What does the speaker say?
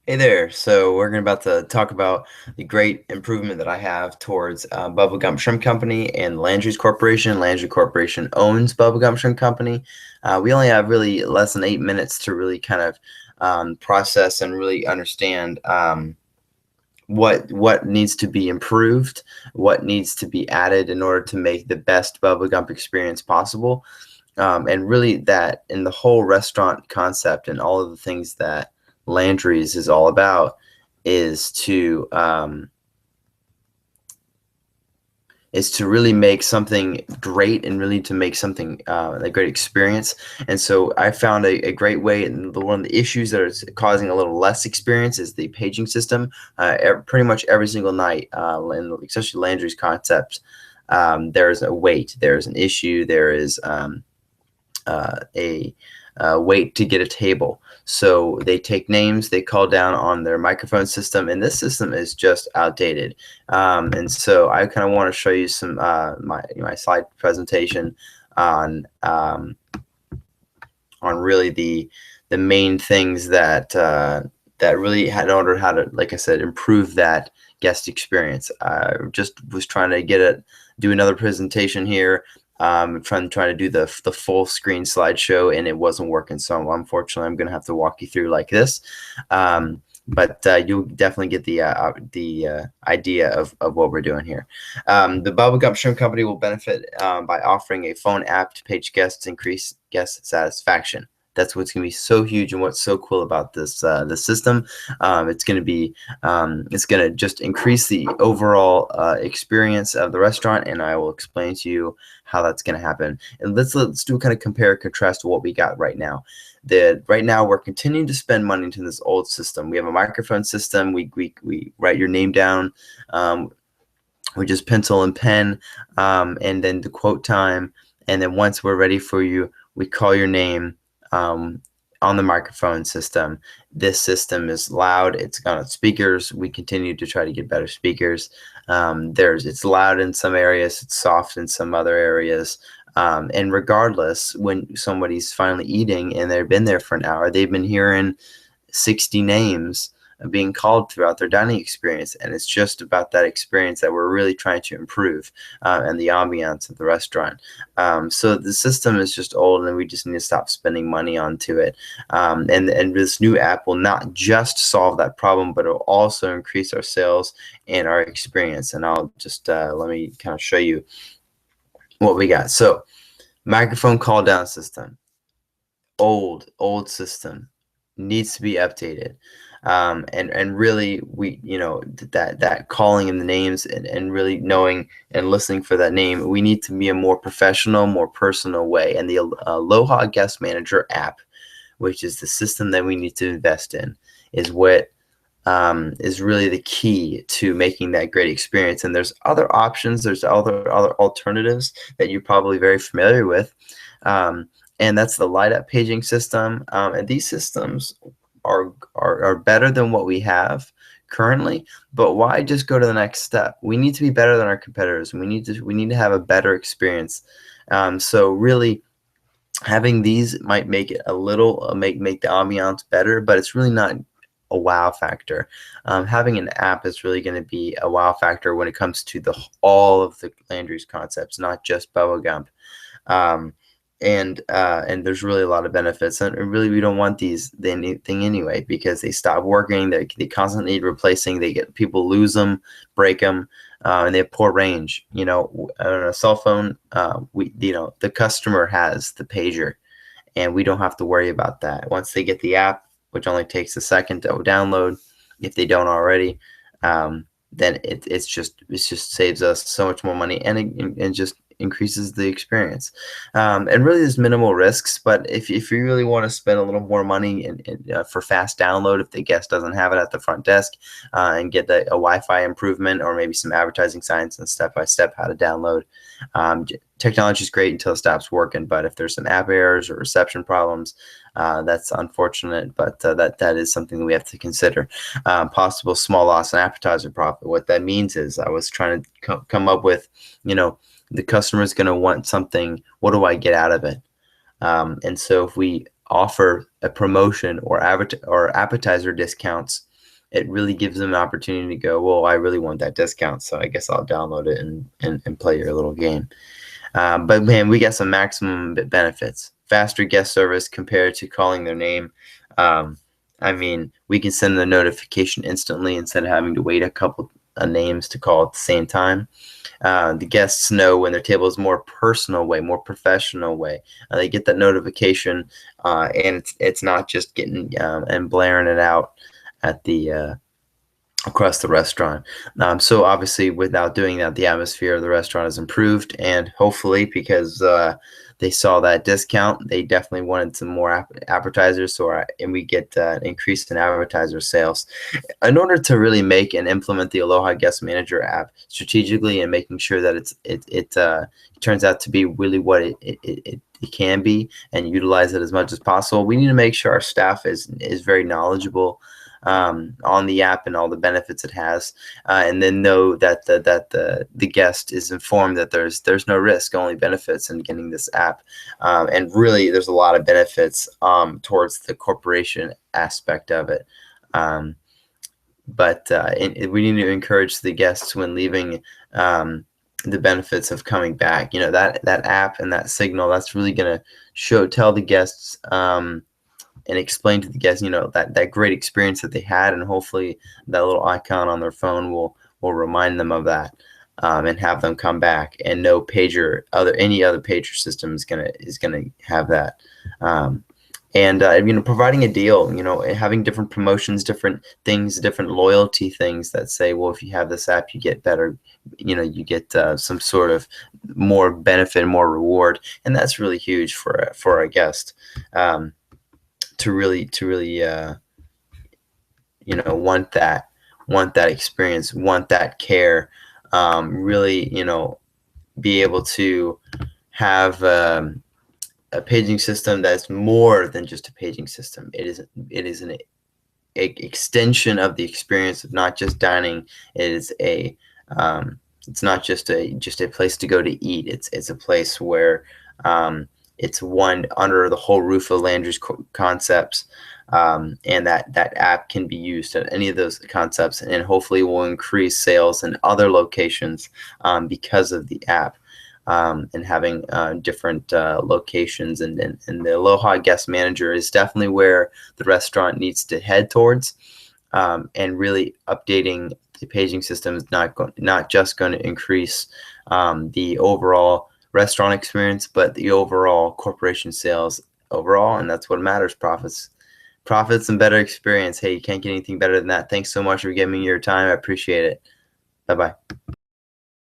Hey there. So we're about to talk about the great improvement that I have towards Bubba Gump Shrimp Company and Landry's Corporation. Landry Corporation owns Bubba Gump Shrimp Company. We only have really less than 8 minutes to really kind of process and really understand what needs to be improved, what needs to be added in order to make the best Bubba Gump experience possible. And really that in the whole restaurant concept and all of the things that Landry's is all about is to um, is to really make something great and really to make something a great experience. And so I found a great way, and one of the issues that is causing a little less experience is the paging system. Pretty much every single night, and especially Landry's concepts, there's a wait, there's an issue, there is a wait to get a table. So they take names, they call down on their microphone system, and this system is just outdated. And so I kind of want to show you some my slide presentation on really the main things that that really had in order how to, like I said, improve that guest experience. I just was trying to do another presentation here, trying to do the full screen slideshow, and it wasn't working. So unfortunately, I'm going to have to walk you through like this. But you'll definitely get the idea of what we're doing here. The Bubblegum Shrimp Company will benefit by offering a phone app to page guests, increase guest satisfaction. That's what's going to be so huge and what's so cool about this system. It's going to just increase the overall experience of the restaurant, and I will explain to you how that's going to happen. And let's do kind of compare and contrast to what we got right now. Right now we're continuing to spend money into this old system. We have a microphone system. We write your name down. We just pencil and pen, and then the quote time. And then once we're ready for you, we call your name on the microphone system. This system is loud. It's got speakers. We continue to try to get better speakers. It's loud in some areas. It's soft in some other areas. And regardless, when somebody's finally eating and they've been there for an hour, they've been hearing 60 names being called throughout their dining experience, and it's just about that experience that we're really trying to improve, and the ambiance of the restaurant. So the system is just old, and we just need to stop spending money onto it. And this new app will not just solve that problem, but it will also increase our sales and our experience. And I'll just let me kind of show you what we got. So microphone call down system, old system, needs to be updated. And really we that calling in the names and really knowing and listening for that name, we need to be a more professional, more personal way. And the Aloha Guest Manager app, which is the system that we need to invest in, is what is really the key to making that great experience. And there's other options, there's other alternatives that you're probably very familiar with, and that's the light up paging system. And these systems are better than what we have currently, but why just go to the next step? We need to be better than our competitors. We need to have a better experience. So really having these might make it a little make the ambiance better, but it's really not a wow factor. Having an app is really going to be a wow factor when it comes to all of the Landry's concepts, not just Bubba Gump. And there's really a lot of benefits, and really we don't want anything anyway, because they stop working. They constantly need replacing. People lose them, break them, and they have poor range. On a cell phone, the customer has the pager, and we don't have to worry about that once they get the app, which only takes a second to download if they don't already. Then it's just saves us so much more money, and it just increases the experience. And really there's minimal risks, but if you really want to spend a little more money for fast download, if the guest doesn't have it at the front desk, and get a Wi-Fi improvement, or maybe some advertising signs and step-by-step how to download. Technology is great until it stops working, but if there's some app errors or reception problems, that's unfortunate, but that is something that we have to consider. Possible small loss in appetizer profit. What that means is, I was trying to come up with, the customer is going to want something. What do I get out of it? And so if we offer a promotion or appetizer discounts it really gives them an opportunity to go, well, I really want that discount, so I guess I'll download it and play your little game. But man, we got some maximum benefits. Faster guest service compared to calling their name. I mean, we can send the notification instantly instead of having to wait a couple of names to call at the same time. The guests know when their table is more personal way, more professional way. They get that notification, and it's not just getting and blaring it out at the across the restaurant. So obviously, without doing that, the atmosphere of the restaurant is improved, and hopefully, because they saw that discount, they definitely wanted some more appetizers. So and we get an increase in advertiser sales. In order to really make and implement the Aloha Guest Manager app strategically and making sure that it turns out to be really what it can be and utilize it as much as possible, we need to make sure our staff is very knowledgeable on the app and all the benefits it has, and then know that the guest is informed that there's no risk, only benefits in getting this app. And really, there's a lot of benefits towards the corporation aspect of it. But we need to encourage the guests when leaving the benefits of coming back. That app and that signal, that's really going to tell the guests and explain to the guests, that great experience that they had, and hopefully that little icon on their phone will remind them of that, and have them come back. And no any other pager system is gonna have that. And providing a deal, having different promotions, different things, different loyalty things that say, well, if you have this app, you get better, you get some sort of more benefit, more reward, and that's really huge for a guest. To really want that experience, want that care, really be able to have a paging system that's more than just a paging system. It is an extension of the experience of not just dining. It is it's not just a place to go to eat. It's a place where it's one under the whole roof of Landry's concepts, and that app can be used at any of those concepts, and hopefully will increase sales in other locations because of the app, and having different locations. And the Aloha Guest Manager is definitely where the restaurant needs to head towards, and really updating the paging system is not just going to increase the overall restaurant experience, but the overall corporation sales overall, and that's what matters: profits and better experience. Hey, you can't get anything better than that. Thanks so much for giving me your time. I appreciate it. Bye-bye.